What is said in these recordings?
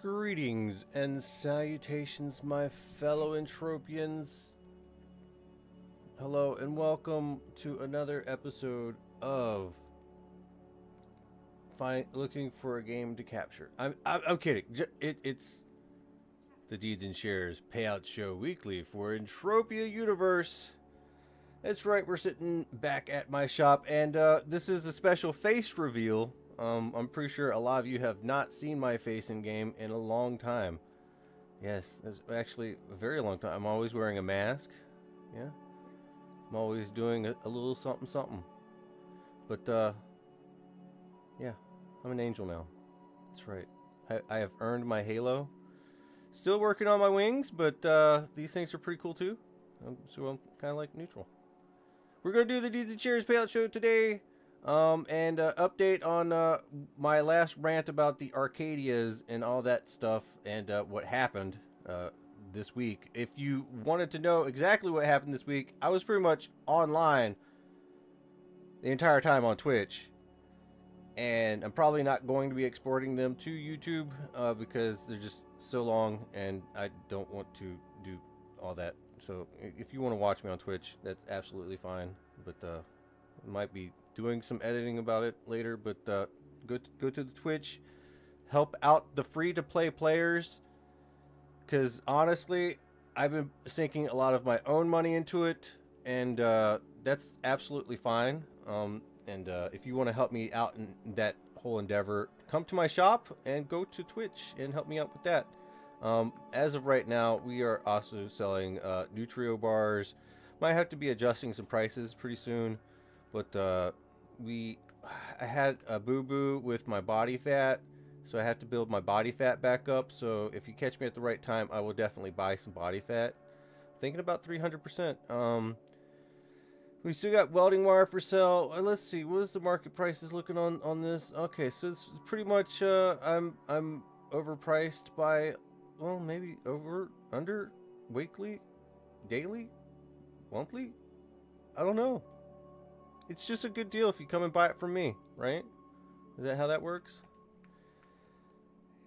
Greetings and salutations, my fellow Entropians. Hello and welcome to another episode of looking for a game to capture. I'm kidding. It's the Deeds and Shares Payout Show weekly for Entropia Universe. That's right, we're sitting back at my shop, and this is a special face reveal. I'm pretty sure a lot of you have not seen my face in game in a long time. Yes, it's actually a very long time. I'm always wearing a mask. Yeah, I'm always doing a little something something. But yeah, I'm an angel now. That's right. I have earned my halo. Still working on my wings, but these things are pretty cool too. So I'm kind of like neutral. We're gonna do the Deeds and Shares Payout Show today. And update on my last rant about the Arcadias and all that stuff and what happened this week. If you wanted to know exactly what happened this week, I was pretty much online the entire time on Twitch. And I'm probably not going to be exporting them to YouTube because they're just so long and I don't want to do all that. So if you want to watch me on Twitch, that's absolutely fine. But it might be doing some editing about it later, but go to the Twitch, help out the free-to-play players, because honestly, I've been sinking a lot of my own money into it, and that's absolutely fine. And if you want to help me out in that whole endeavor, come to my shop and go to Twitch and help me out with that. As of right now, we are also selling Nutrio bars. Might have to be adjusting some prices pretty soon, but I had a boo-boo with my body fat, so I have to build my body fat back up. So if you catch me at the right time, I will definitely buy some body fat. Thinking about 300%. We still got welding wire for sale. Let's see, what is the market prices looking on this? Okay, so it's pretty much I'm overpriced by, well, maybe under weekly, daily, monthly. I don't know. It's just a good deal if you come and buy it from me, right? Is that how that works?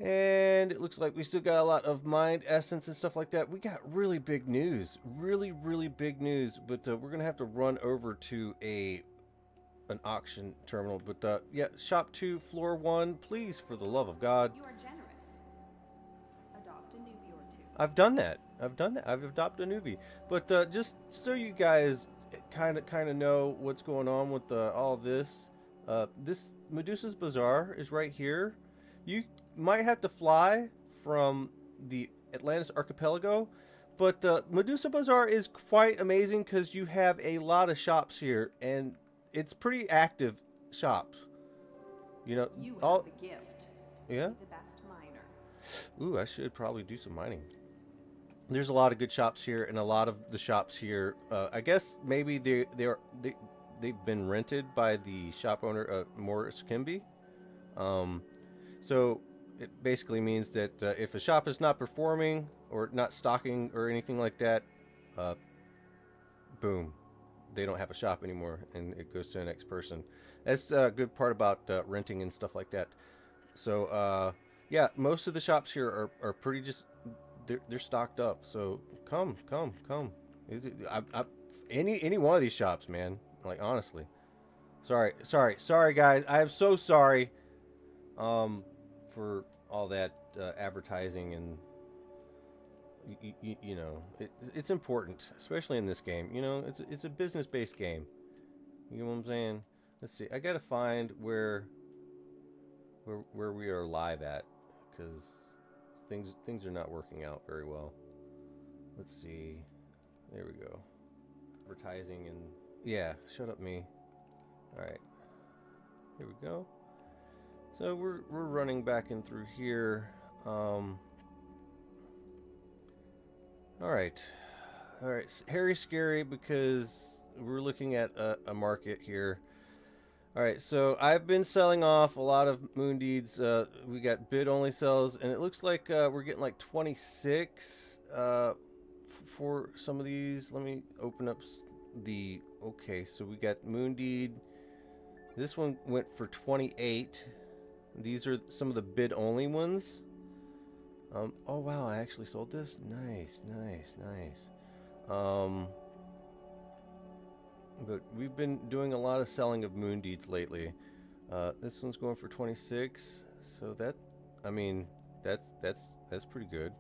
And it looks like we still got a lot of mind essence and stuff like that. We got really big news, really big news. But we're gonna have to run over to an auction terminal. But yeah, shop 2, floor 1, please, for the love of God. You are generous. Adopt a newbie or two. I've done that. I've adopted a newbie. But just so you guys kind of know what's going on with all of this. This Medusa's Bazaar is right here. You might have to fly from the Atlantis archipelago, but Medusa Bazaar is quite amazing because you have a lot of shops here, and it's pretty active shops. You know, you have the gift. Yeah. Be the best miner. Ooh, I should probably do some mining. There's a lot of good shops here, and a lot of the shops here, I guess maybe they've been rented by the shop owner, Morris Kimby. So it basically means that if a shop is not performing or not stocking or anything like that, boom, they don't have a shop anymore, and it goes to the next person. That's a good part about renting and stuff like that. So yeah, most of the shops here are pretty just. They're stocked up, so come. Any one of these shops, man. Like, honestly, sorry, guys. I am so sorry, for all that advertising and you know, it's important, especially in this game. You know, it's a business-based game. You know what I'm saying? Let's see. I gotta find where we are live at, because things are not working out very well. Let's see. There we go. Advertising and yeah, shut up me. All right. Here we go. So we're running back in through here. All right. Harry scary because we're looking at a market here. Alright, so I've been selling off a lot of Moon Deeds. We got bid only sales, and it looks like we're getting like 26 for some of these. Let me open up the... Okay, so we got Moon Deed. This one went for 28. These are some of the bid only ones. Oh wow, I actually sold this? Nice, nice, nice. But we've been doing a lot of selling of moon deeds lately. This one's going for 26, so that, I mean, that's pretty good.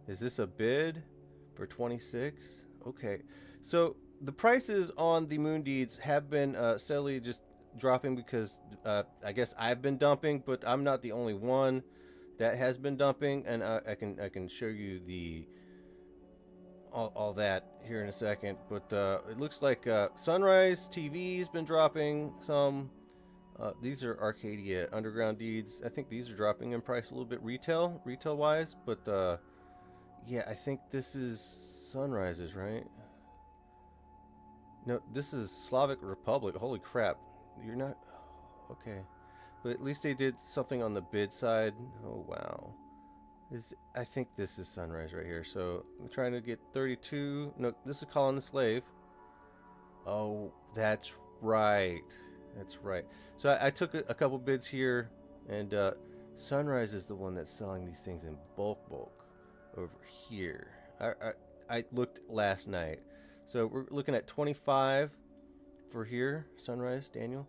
Is this a bid for 26? Okay, so the prices on the moon deeds have been steadily just dropping because I guess I've been dumping, but I'm not the only one that has been dumping, and I can show you the all that here in a second. But it looks like Sunrise TV's been dropping some. These are Arcadia Underground deeds. I think these are dropping in price a little bit retail wise, but yeah, I think this is Sunrises, right? No, this is Slavic Republic. Holy crap. You're not... Okay. But at least they did something on the bid side. Oh, wow. I think this is Sunrise right here. So I'm trying to get 32. No, this is Calling the Slave. Oh, that's right. That's right. So I took a couple bids here, and Sunrise is the one that's selling these things in bulk over here. I looked last night. So we're looking at 25 for here, Sunrise, Daniel.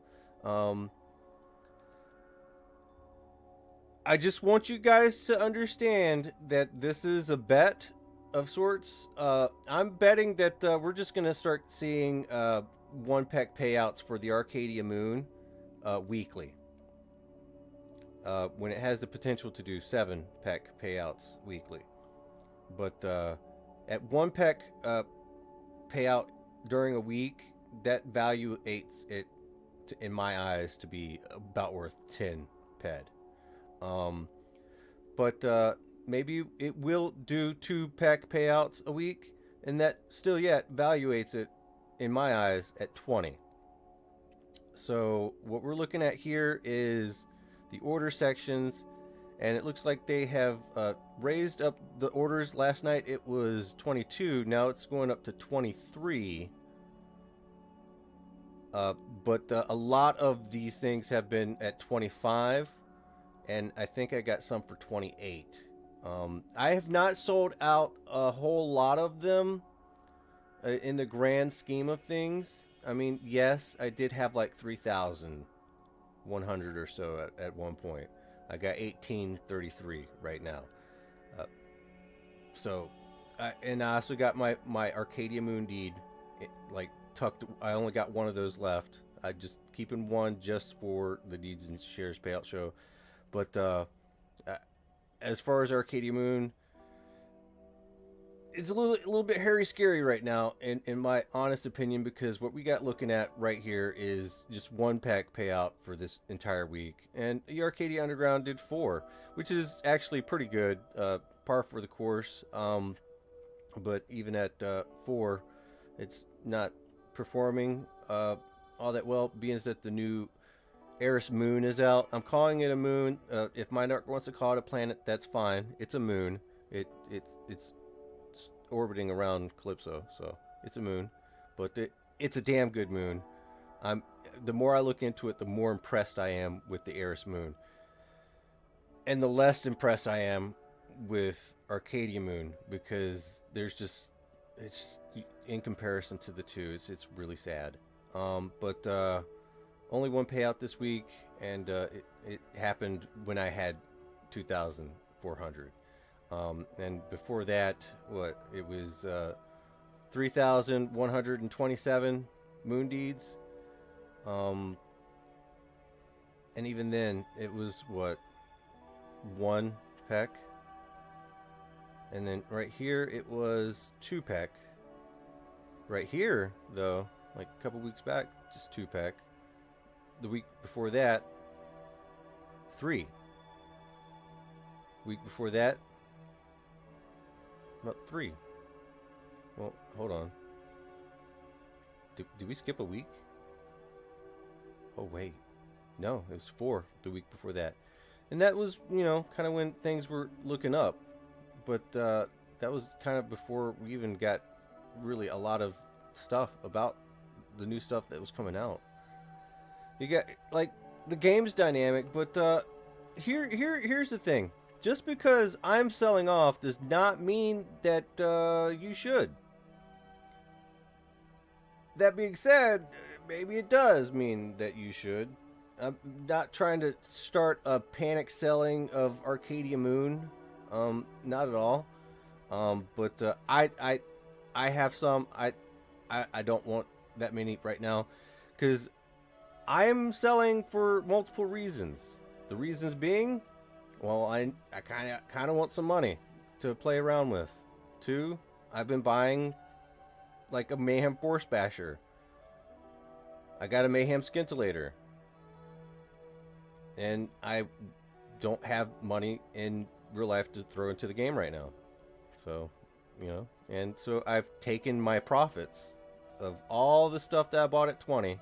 I just want you guys to understand that this is a bet of sorts. I'm betting that we're just going to start seeing 1-pack payouts for the Arcadia Moon weekly. When it has the potential to do 7-pack payouts weekly. But at 1-pack payout during a week, that value it in my eyes to be about worth 10 ped. But maybe it will do 2-pack payouts a week, and that still yet valuates it in my eyes at 20. So what we're looking at here is the order sections, and it looks like they have raised up the orders. Last night it was 22, now it's going up to 23. But a lot of these things have been at 25, and I think I got some for 28. I have not sold out a whole lot of them in the grand scheme of things. I mean, yes, I did have like 3,100 or so at one point. I got 1833 right now. And I also got my Arcadia Moon deed, like tucked. I only got one of those left. I just keeping one just for the Deeds and Shares payout show. But as far as Arcadia Moon, it's a little bit hairy scary right now, in my honest opinion, because what we got looking at right here is just 1-pack payout for this entire week, and the Arcadia Underground did 4, which is actually pretty good, par for the course. But even at 4, it's not performing all that well, being that the new Eris moon is out. I'm calling it a moon. If Minarch wants to call it a planet, that's fine. It's a moon. It's orbiting around Calypso, so it's a moon. But it's a damn good moon. The more I look into it, the more impressed I am with the Eris moon, and the less impressed I am with Arcadia Moon, because it's in comparison to the two, it's really sad. But only one payout this week, and it happened when I had 2,400. And before that, it was 3,127 moon deeds. And even then, it was 1-pack. And then right here, it was 2-pack. Right here, though, like a couple weeks back, just 2-pack. The week before that, 3. Week before that, about 3. Well, hold on. Did we skip a week? Oh, wait. No, it was 4 the week before that. And that was, kind of when things were looking up. But that was kind of before we even got really a lot of stuff about the new stuff that was coming out. You got, like, the game's dynamic, but here's the thing. just because I'm selling off does not mean that you should. That being said, maybe it does mean that you should. I'm not trying to start a panic selling of Arcadia Moon. Not at all. But I have some. I don't want that many right now, because I'm selling for multiple reasons. The reasons being, well, I kind of want some money to play around with. Two, I've been buying like a Mayhem Force Basher. I got a Mayhem Scintillator. And I don't have money in real life to throw into the game right now. So, and so I've taken my profits of all the stuff that I bought at 20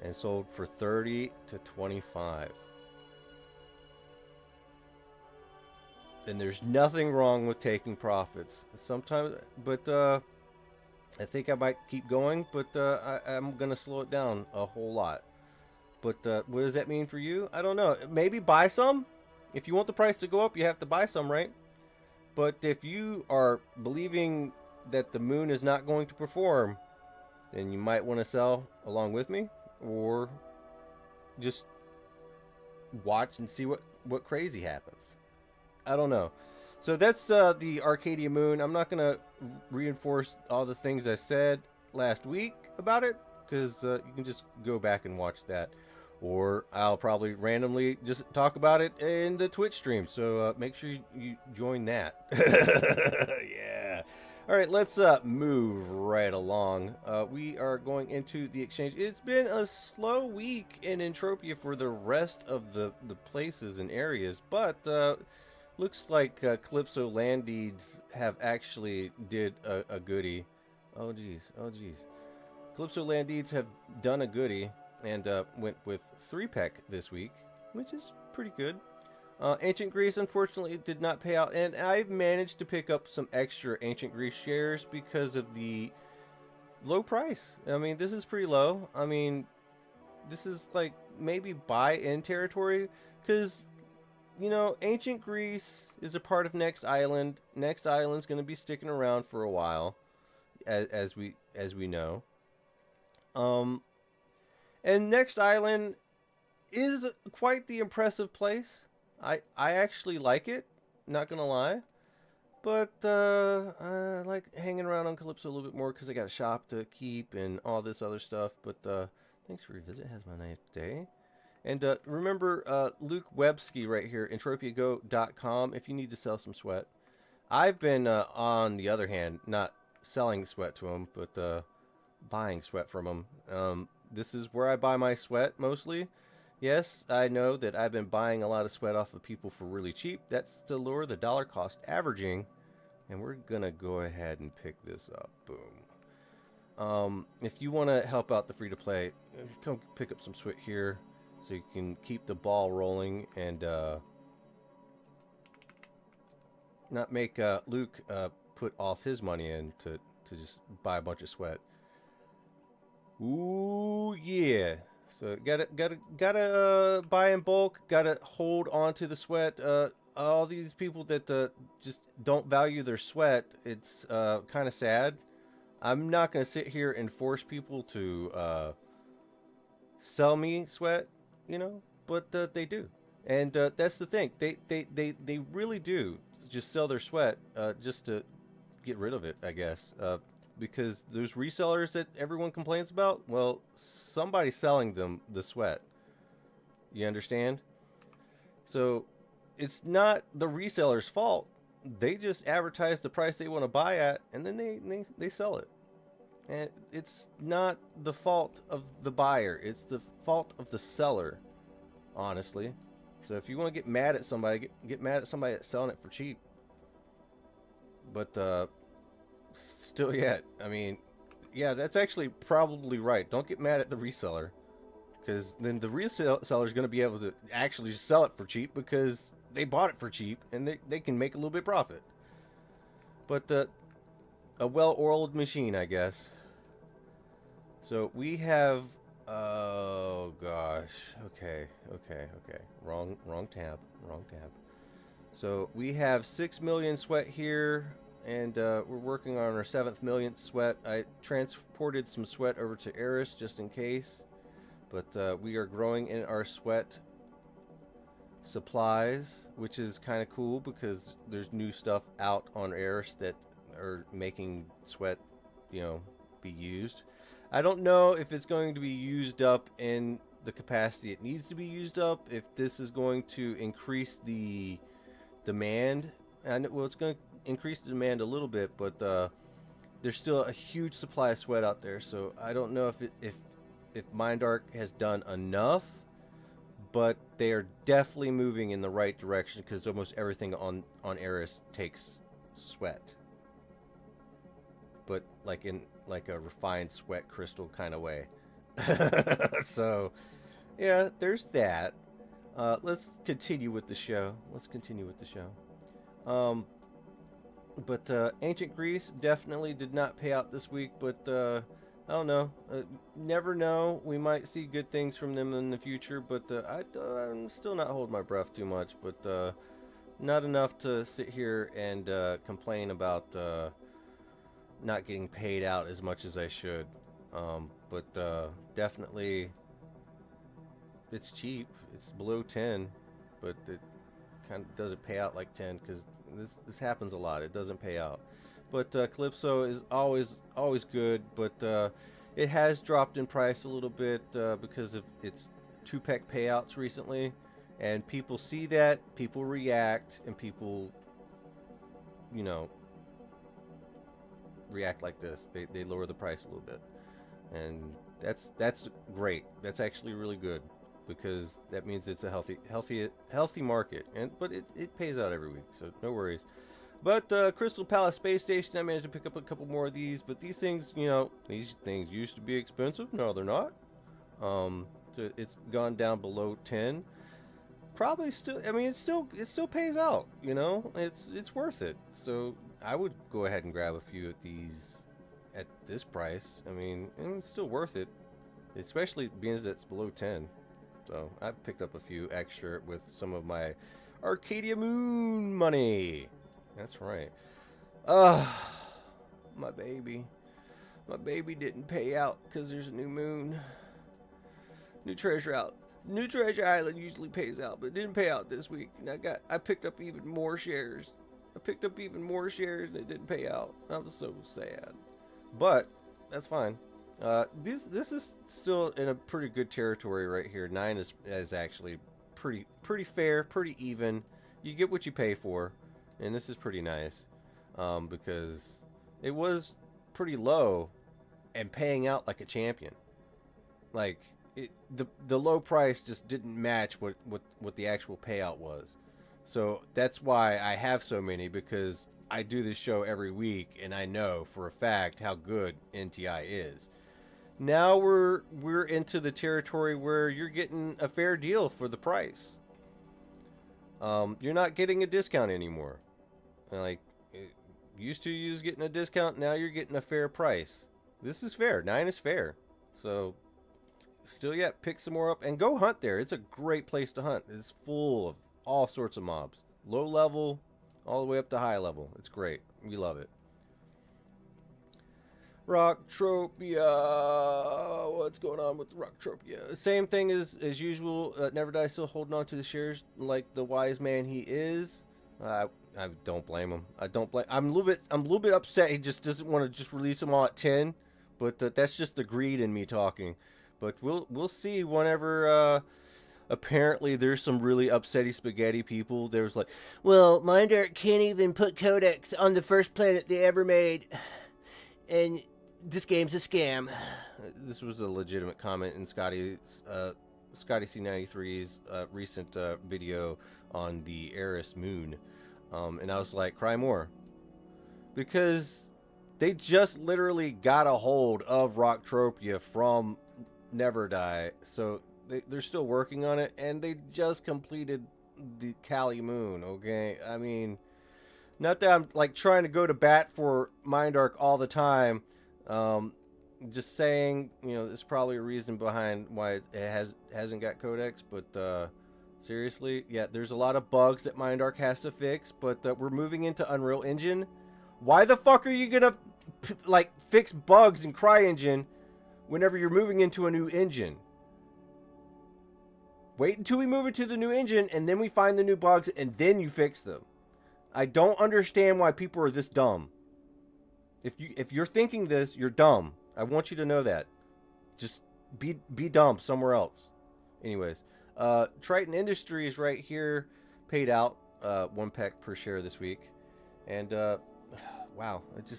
and sold for 30 to 25. And there's nothing wrong with taking profits. Sometimes, but I think I might keep going, but I'm going to slow it down a whole lot. But what does that mean for you? I don't know. Maybe buy some. If you want the price to go up, you have to buy some, right? But if you are believing that the moon is not going to perform, then you might want to sell along with me, or just watch and see what crazy happens. I don't know. So that's the Arcadia Moon. I'm not going to reinforce all the things I said last week about it, because you can just go back and watch that. Or I'll probably randomly just talk about it in the Twitch stream. So make sure you join that. Yeah. All right, let's move right along. We are going into the exchange. It's been a slow week in Entropia for the rest of the places and areas. But looks like Calypso Land Deeds have actually did a goodie. Oh, geez. Calypso Land Deeds have done a goodie and went with 3-pack this week, which is pretty good. Ancient Greece, unfortunately, did not pay out, and I've managed to pick up some extra Ancient Greece shares because of the low price. I mean, this is pretty low. I mean, this is like maybe buy-in territory, because, Ancient Greece is a part of Next Island. Next Island's going to be sticking around for a while, as we know. And Next Island is quite the impressive place. I actually like it, not gonna lie. But I like hanging around on Calypso a little bit more because I got a shop to keep and all this other stuff. But thanks for your visit. Has my nice day. And remember Luke Websky right here, entropiago.com, if you need to sell some sweat. I've been, on the other hand, not selling sweat to him, but buying sweat from him. This is where I buy my sweat mostly. Yes, I know that I've been buying a lot of sweat off of people for really cheap. That's to lower the dollar cost averaging. And we're going to go ahead and pick this up. Boom. If you want to help out the free-to-play, come pick up some sweat here so you can keep the ball rolling and not make Luke put off his money in to just buy a bunch of sweat. Ooh, yeah. So gotta buy in bulk. Gotta hold on to the sweat. All these people that just don't value their sweat, it's kind of sad. I'm not gonna sit here and force people to sell me sweat, but they do, and that's the thing. They really do just sell their sweat just to get rid of it, I guess. Because those resellers that everyone complains about, well, somebody's selling them the sweat. You understand? So it's not the reseller's fault. They just advertise the price they want to buy at, and then they sell it. And it's not the fault of the buyer. It's the fault of the seller, honestly. So if you want to get mad at somebody, get mad at somebody that's selling it for cheap. But still yet, I mean, yeah, that's actually probably right. Don't get mad at the reseller, because then the reseller is going to be able to actually sell it for cheap because they bought it for cheap and they can make a little bit profit. But a well-oiled machine, I guess. So we have Oh gosh. Okay. Wrong tab. So we have 6 million sweat here, and we're working on our 7th millionth sweat. I transported some sweat over to Eris just in case, but we are growing in our sweat supplies, which is kind of cool because there's new stuff out on Eris that are making sweat, be used. I don't know if it's going to be used up in the capacity it needs to be used up, if this is going to increase the demand. And well, it's going to increase the demand a little bit, but there's still a huge supply of sweat out there, so I don't know if Mindark has done enough, but they are definitely moving in the right direction because almost everything on Eris takes sweat, but like in a refined sweat crystal kind of way. So yeah, there's that. Let's continue with the show. But Ancient Greece definitely did not pay out this week, but I don't know. Never know. We might see good things from them in the future, but I'm still not holding my breath too much, but not enough to sit here and complain about not getting paid out as much as I should. But definitely it's cheap. It's below 10, but it kind of doesn't pay out like 10 because this happens a lot. It doesn't pay out. But Calypso is always good, but it has dropped in price a little bit because of its 2-pack payouts recently, and people see that, people react, and people, react like this. They lower the price a little bit, and that's great. That's actually really good because that means it's a healthy market, but it pays out every week, so no worries. But Crystal Palace Space Station, I managed to pick up a couple more of these, but these things, these things used to be expensive. No, they're not. So it's gone down below 10. Probably still, I mean, it still pays out. It's worth it. So I would go ahead and grab a few of these at this price. I mean, and it's still worth it, especially being that it's below 10. So I picked up a few extra with some of my Arcadia Moon money. That's right. My baby didn't pay out because there's a new moon. New treasure out. New Treasure Island usually pays out, but it didn't pay out this week. And I picked up even more shares. And it didn't pay out. I was so sad. But that's fine. This is still in a pretty good territory right here. 9 is actually pretty fair, pretty even. You get what you pay for. And this is pretty nice because it was pretty low and paying out like a champion. Like the low price just didn't match what the actual payout was. So that's why I have so many, because I do this show every week and I know for a fact how good NTI is. Now we're into the territory where you're getting a fair deal for the price. You're not getting a discount anymore. Like, used to you was getting a discount, now you're getting a fair price. This is fair. 9 is fair. So, still yet, pick some more up and go hunt there. It's a great place to hunt. It's full of all sorts of mobs. Low level, all the way up to high level. It's great. We love it. Rocktropia. What's going on with Rocktropia? Same thing as usual. Never Die still holding on to the shares like the wise man he is. I don't blame him. I'm a little bit upset. He just doesn't want to just release them all at 10, but that's just the greed in me talking. But we'll see whenever. Apparently, there's some really upsetty spaghetti people. There's like, well, Mindark can't even put Codex on the first planet they ever made, and this game's a scam. This was a legitimate comment in Scotty C93's recent video on the Eris moon. And I was like, cry more. Because they just literally got a hold of Rocktropia from Never Die. So they're still working on it. And they just completed the Kali moon, okay? I mean, not that I'm like trying to go to bat for Mindark all the time. just saying, you know, there's probably a reason behind why it hasn't got codecs, but seriously, yeah, there's a lot of bugs that MindArc has to fix, but we're moving into Unreal Engine. Why the fuck are you gonna like fix bugs in CryEngine whenever you're moving into a new engine? Wait until we move into the new engine and then we find the new bugs and then you fix them. I don't understand why people are this dumb. If you're thinking this, you're dumb. I want you to know that. Just be dumb somewhere else. Anyways, Triton Industries right here paid out 1 pec per share this week, and wow, it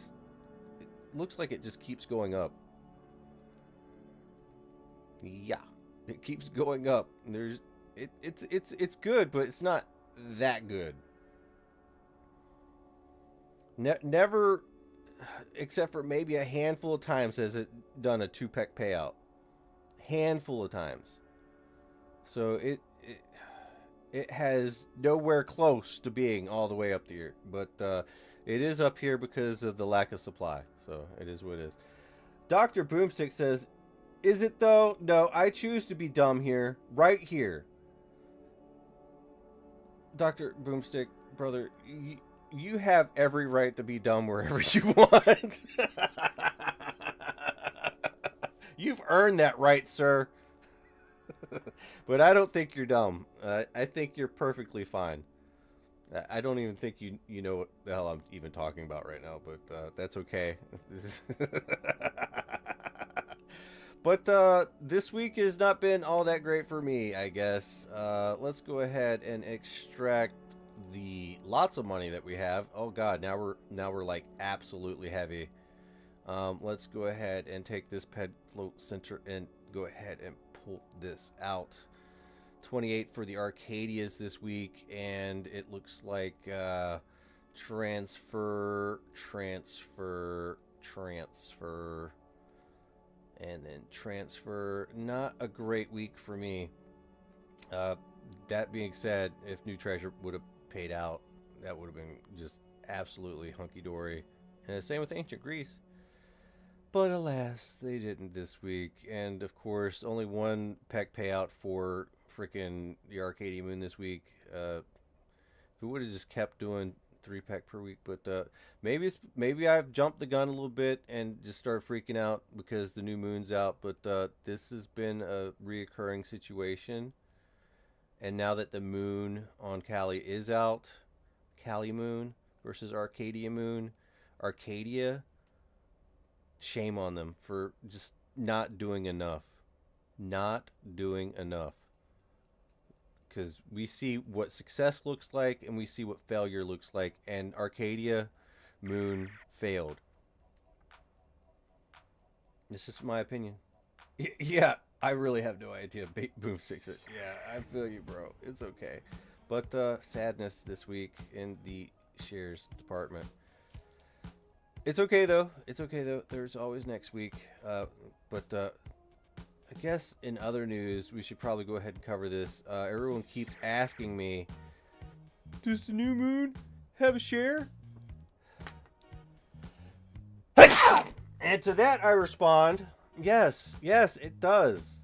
looks like it just keeps going up. Yeah, it keeps going up. It's good, but it's not that good. Never, except for maybe a handful of times, has it done a 2 pec payout. Handful of times. So it has nowhere close to being all the way up here, but it is up here because of the lack of supply. So it is what it is. Dr. Boomstick says, "Is it though? No, I choose to be dumb here, right here." Dr. Boomstick, brother, you have every right to be dumb wherever you want. You've earned that right, sir. But I don't think you're dumb. I think you're perfectly fine. I don't even think you know what the hell I'm even talking about right now, but that's okay. But this week has not been all that great for me, I guess. Let's go ahead and extract the lots of money that we have. Oh god, now we're like absolutely heavy. Let's go ahead and take this ped float center and go ahead and pull this out. 28 for the Arcadias this week, and it looks like transfer, and then transfer. Not a great week for me. That being said, if New Treasure would have paid out, that would have been just absolutely hunky-dory. And the same with Ancient Greece. But alas, they didn't this week. And of course, only 1 pec payout for freaking the Arcadia Moon this week. If we would have just kept doing 3 pec per week, but maybe I've jumped the gun a little bit and just started freaking out because the new moon's out. But this has been a reoccurring situation. And now that the moon on Cali is out, Cali Moon versus Arcadia Moon, Arcadia, shame on them for just not doing enough. Not doing enough. Because we see what success looks like and we see what failure looks like. And Arcadia Moon failed. This is my opinion. Yeah, I really have no idea. Boomstick said, yeah, I feel you, bro. It's okay. But sadness this week in the shares department. It's okay though. It's okay though. There's always next week. But I guess in other news, we should probably go ahead and cover this. Everyone keeps asking me, does the new moon have a share? And to that I respond, yes, it does.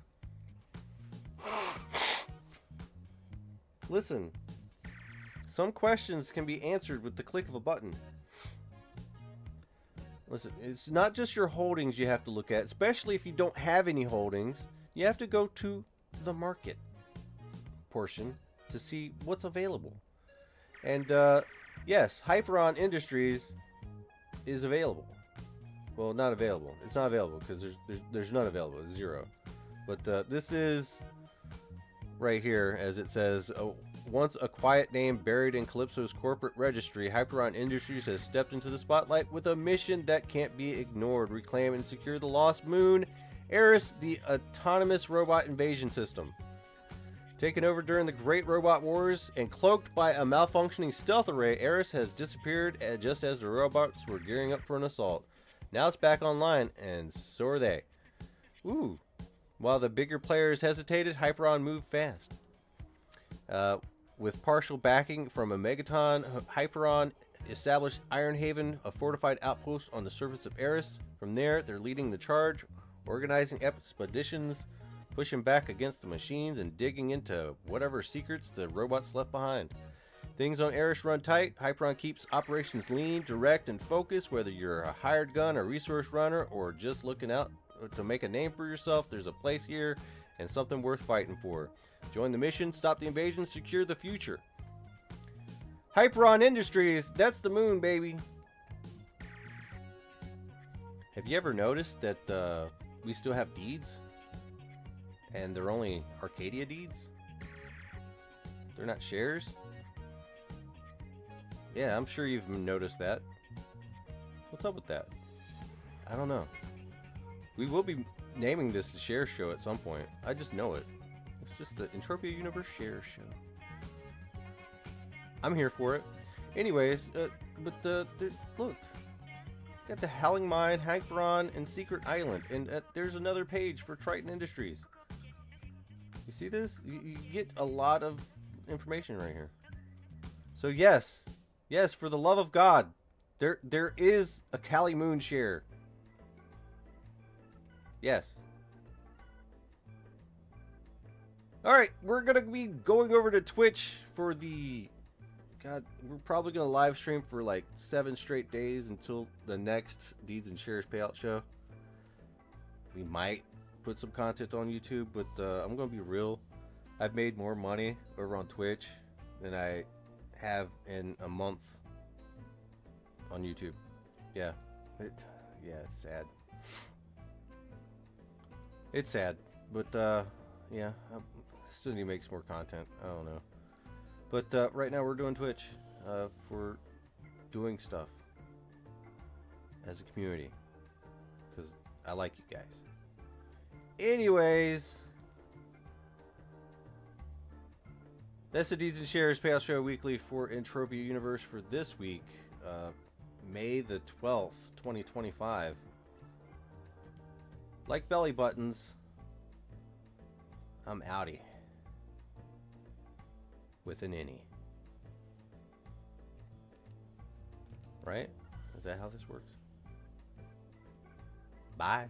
Listen, some questions can be answered with the click of a button. Listen, it's not just your holdings you have to look at, especially if you don't have any holdings. You have to go to the market portion to see what's available. And yes, Hyperon Industries is available. Well, not available. It's not available because there's none available. It's 0. But this is right here, as it says, once a quiet name buried in Calypso's corporate registry, Hyperon Industries has stepped into the spotlight with a mission that can't be ignored. Reclaim and secure the lost moon, Eris, the autonomous robot invasion system. Taken over during the Great Robot Wars and cloaked by a malfunctioning stealth array, Eris has disappeared just as the robots were gearing up for an assault. Now it's back online, and so are they. Ooh. While the bigger players hesitated, Hyperon moved fast. With partial backing from a Megaton, Hyperon established Ironhaven, a fortified outpost on the surface of Eris. From there, they're leading the charge, organizing expeditions, pushing back against the machines, and digging into whatever secrets the robots left behind. Things on Eris run tight. Hyperon keeps operations lean, direct, and focused. Whether you're a hired gun, a resource runner, or just looking out to make a name for yourself, there's a place here and something worth fighting for. Join the mission, stop the invasion, secure the future. Hyperon Industries, that's the moon, baby. Have you ever noticed that we still have deeds? And they're only Arcadia deeds? They're not shares? Yeah, I'm sure you've noticed that. What's up with that? I don't know. We will be naming this the Share Show at some point. I just know it. It's just the Entropia Universe Share Show. I'm here for it. Anyways, look. Got the Howling Mine, Hyperon, and Secret Island. And there's another page for Triton Industries. You see this? You get a lot of information right here. So yes, for the love of God, there is a Kali Moon share. Yes. Alright, we're going to be going over to Twitch for the... God, we're probably going to live stream for like 7 straight days until the next Deeds and Shares Payout show. We might put some content on YouTube, but I'm going to be real. I've made more money over on Twitch than I have in a month on YouTube. Yeah, it's sad. It's sad, but yeah, I still need to make some more content. I don't know, but right now we're doing Twitch for doing stuff as a community because I like you guys. Anyways, that's the Deeds and Shares Payout Show Weekly for Entropia Universe for this week, May the 12th, 2025. Like belly buttons, I'm outie. With an innie. Right? Is that how this works? Bye.